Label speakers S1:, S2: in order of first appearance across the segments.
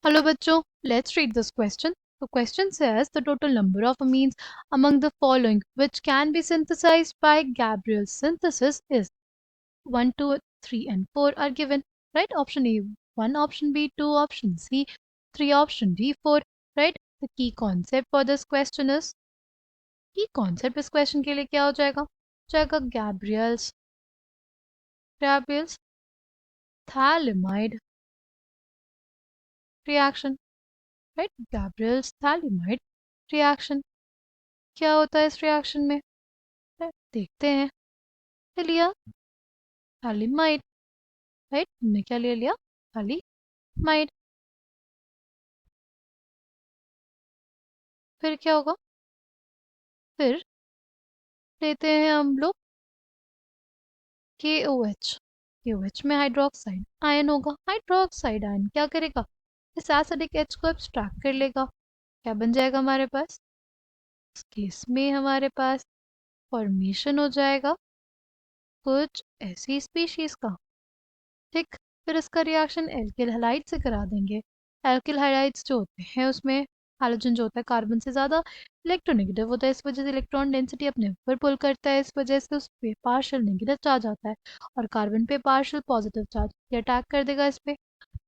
S1: Hello, bachcho. Let's read this question. The question says the total number of amines among the following, which can be synthesized by Gabriel's synthesis, is 1, 2, 3, and 4 are given. Right? Option A 1, option B 2, option C 3, option D 4. Right? The key concept for this question is key concept इस question के लिए क्या हो जाएगा? जाएगा Gabriel's phthalimide reaction. Right? Gabriel's phthalimide reaction. क्या होता है इस रिएक्शन में? देखते हैं। ले लिया थालीमाइड। राइट, हमने क्या ले लिया? थालीमाइड। फिर क्या होगा? फिर लेते हैं हम लोग KOH। KOH में हाइड्रोक्साइड आयन होगा। हाइड्रोक्साइड आयन क्या करेगा? इस एसिडिक H को एब्स्ट्रैक्ट कर लेगा। क्या बन जाएगा हमारे पास? इस केस में हमारे पास फॉर्मेशन हो जाएगा कुछ ऐसी स्पीशीज का। ठीक, फिर इसका रिएक्शन एल्किल हैलाइड से करा देंगे। एल्किल हैलाइड्स जो होते हैं उसमें हैलोजन जो होता है कार्बन से ज़्यादा इलेक्ट्रोनेगेटिव होता है, इस वजह से इलेक्ट्रॉन डेंसिटी अपने ऊपर पुल करता है, इस वजह से उस पर पार्शियल नेगेटिव चार्ज आता है और कार्बन पे पार्शियल पॉजिटिव चार्ज। ये अटैक कर देगा इस पे।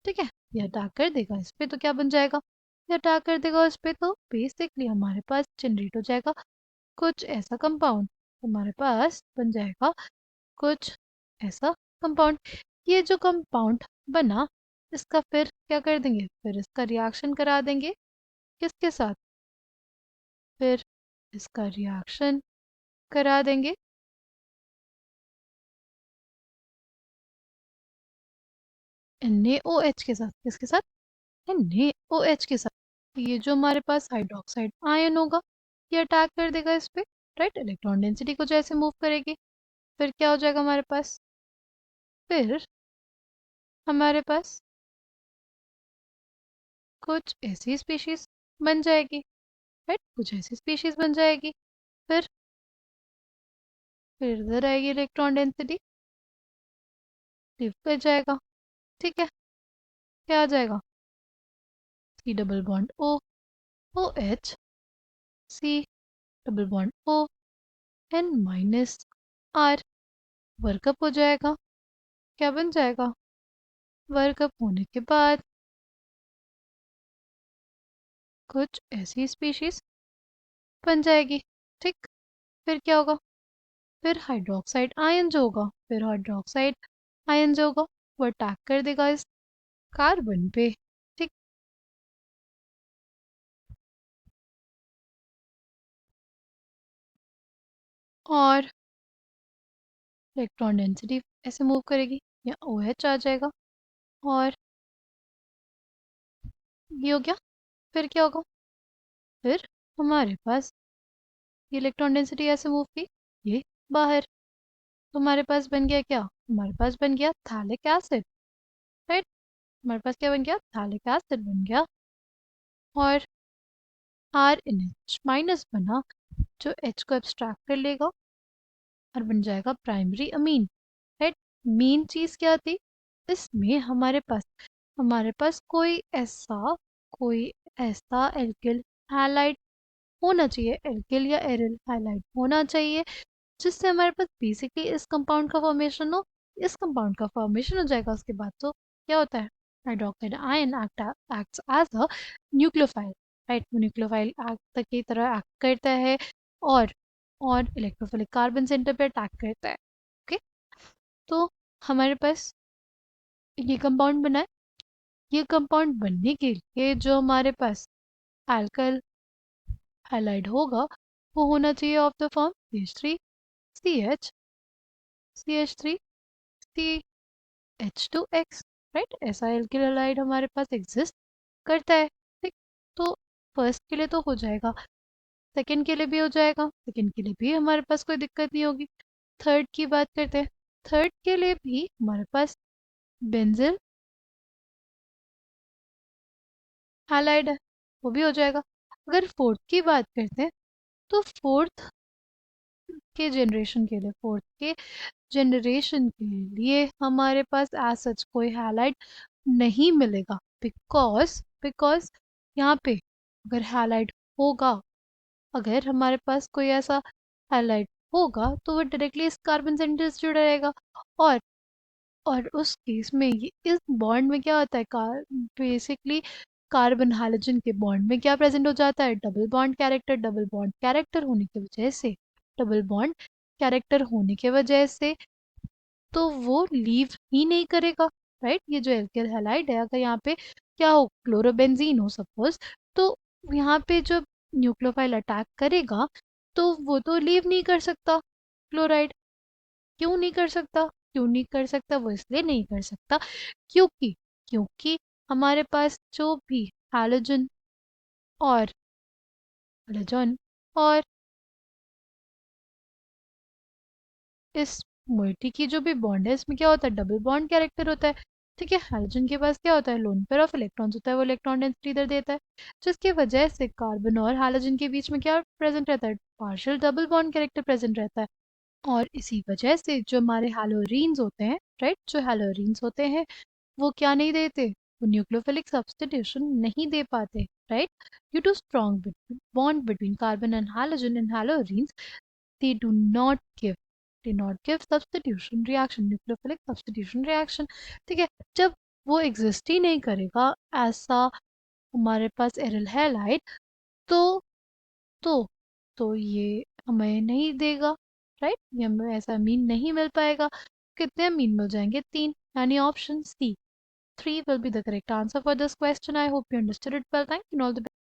S1: ठीक है, ये अटैक कर देगा इस पे तो क्या बन जाएगा? ये अटैक कर देगा इस पे तो बेसिकली हमारे पास जनरेट हो जाएगा कुछ ऐसा कंपाउंड। हमारे पास बन जाएगा कुछ ऐसा कंपाउंड। ये जो कंपाउंड बना इसका फिर क्या कर देंगे? फिर इसका रिएक्शन करा देंगे किसके साथ? फिर इसका रिएक्शन करा देंगे NaOH के साथ। किसके साथ? NaOH के साथ। तो ये जो हमारे पास हाइड्रोक्साइड आयन होगा ये अटैक कर देगा इस पे। राइट, इलेक्ट्रॉन डेंसिटी को जैसे मूव करेगी फिर क्या हो जाएगा हमारे पास? फिर हमारे पास कुछ ऐसी स्पीशीज बन जाएगी। राइट, कुछ ऐसी स्पीशीज बन जाएगी। फिर इधर आएगी इलेक्ट्रॉन डेंसिटी, लिव कर जाएगा। ठीक है, क्या आ जाएगा? C double bond O, OH, C double bond O, N minus R। Workup हो जाएगा। क्या बन जाएगा? वर्कअप होने के बाद कुछ ऐसी स्पीशीज बन जाएगी। ठीक, फिर क्या होगा? फिर हाइड्रोक्साइड आयन जो होगा, फिर हाइड्रोक्साइड आयन जो होगा वो अटैक कर देगा इस कार्बन पे। ठीक, और इलेक्ट्रॉन डेंसिटी ऐसे मूव करेगी या OH आ जाएगा और ये हो गया। फिर क्या होगा? फिर हमारे पास ये इलेक्ट्रॉन डेंसिटी ऐसे मूव की ये बाहर। तो हमारे पास बन गया क्या? हमारे पास बन गया थैलिक एसिड। राइट, हमारे पास क्या बन गया? थैलिक एसिड बन गया और RNH माइनस बना जो H को एब्स्ट्रैक्ट कर लेगा और बन जाएगा प्राइमरी अमीन। राइट, मेन चीज क्या थी इसमें? हमारे पास कोई ऐसा एल्किल हैलाइड होना चाहिए, एल्किल या एरिल हैलाइड होना चाहिए जिससे हमारे पास बेसिकली इस कंपाउंड का फॉर्मेशन हो। इस कंपाउंड का फॉर्मेशन हो जाएगा उसके बाद तो क्या होता है? Hydroxide ion acts as a nucleophile. Right, वो न्यूक्लियोफाइल एक्ट की तरह एक्ट करता है और इलेक्ट्रोफिलिक कार्बन सेंटर पे अटैक करता है। ओके, तो हमारे पास ये कंपाउंड बना है। ये कंपाउंड बनने के लिए जो हमारे पास एल्कल हाइलाइड होगा वो होना चाहिए of the form CH3 CH CH3 CH2X। Right, ऐसा एल्किल हाइलाइड हमारे पास एग्जिस्ट करता है। ठीक, तो फर्स्ट के लिए तो हो जाएगा, सेकंड के लिए भी हो जाएगा, सेकंड के लिए भी हमारे पास कोई दिक्कत नहीं होगी। थर्ड की बात करते हैं। थर्ड के लिए भी हमारे पास बेंजिल हाइलाइड है, वो भी हो जाएगा। अगर फोर्थ की बात करते हैं तो फोर्थ के जनरेशन के लिए हमारे पास एज सच कोई हाइलाइट नहीं मिलेगा बिकॉज बिकॉज यहाँ पे अगर हैलाइड होगा, अगर हमारे पास कोई ऐसा हैलाइड होगा तो वो डायरेक्टली इस कार्बन सेंटर से जुड़ा रहेगा। और और उस केस में ये इस बॉन्ड में क्या होता है, बेसिकली कार्बन हाइड्रोजन के बॉन्ड में क्या प्रेजेंट हो जाता है, double bond character. Double bond character होने की वजह से, डबल बॉन्ड कैरेक्टर होने की वजह से तो वो लीव ही नहीं करेगा, राइट। ये जो एल्किल हैलाइड है, अगर यहाँ पे क्या हो, क्लोरोबेंजीन हो सपोज, तो यहाँ पे जो न्यूक्लियोफाइल अटैक करेगा तो वो तो लीव नहीं कर सकता क्लोराइड। क्यों नहीं कर सकता, क्यों नहीं कर सकता, वो इसलिए नहीं कर सकता क्योंकि क्योंकि हमारे पास जो भी हैलोजन और हैलोजन और इस मोइटी की जो भी बॉन्ड है, इसमें क्या होता है, डबल बॉन्ड कैरेक्टर होता है। ठीक है, हाइड्रोजन के पास क्या होता है, लोन पेयर ऑफ इलेक्ट्रॉन्स होता है, वो इलेक्ट्रॉन डेंसिटी इधर देता है, जिसकी वजह से कार्बन और हाइड्रोजन के बीच में क्या प्रेजेंट रहता है, partial double bond character present रहता है। और इसी वजह से जो हमारे हैलोरीन्स होते हैं, राइट, जो हैलोरीन्स होते हैं वो क्या नहीं देते, वो न्यूक्लियोफिलिक सब्स्टिट्यूशन नहीं दे पाते, right. Due to strong bond between carbon and halogen and haloarenes, they do not give substitution reaction, nucleophilic substitution reaction। ठीक है, जब वो एग्जिस्ट ही नहीं करेगा ऐसा हमारे पास एरल हैलाइड, तो तो तो ये हमें नहीं देगा, राइट, ये हमें ऐसा मीन नहीं मिल पाएगा। कितने मीन मिल जाएंगे, 3, यानी option C 3 will be the correct answer for this question. I hope you understood it well. Thank you and all the best.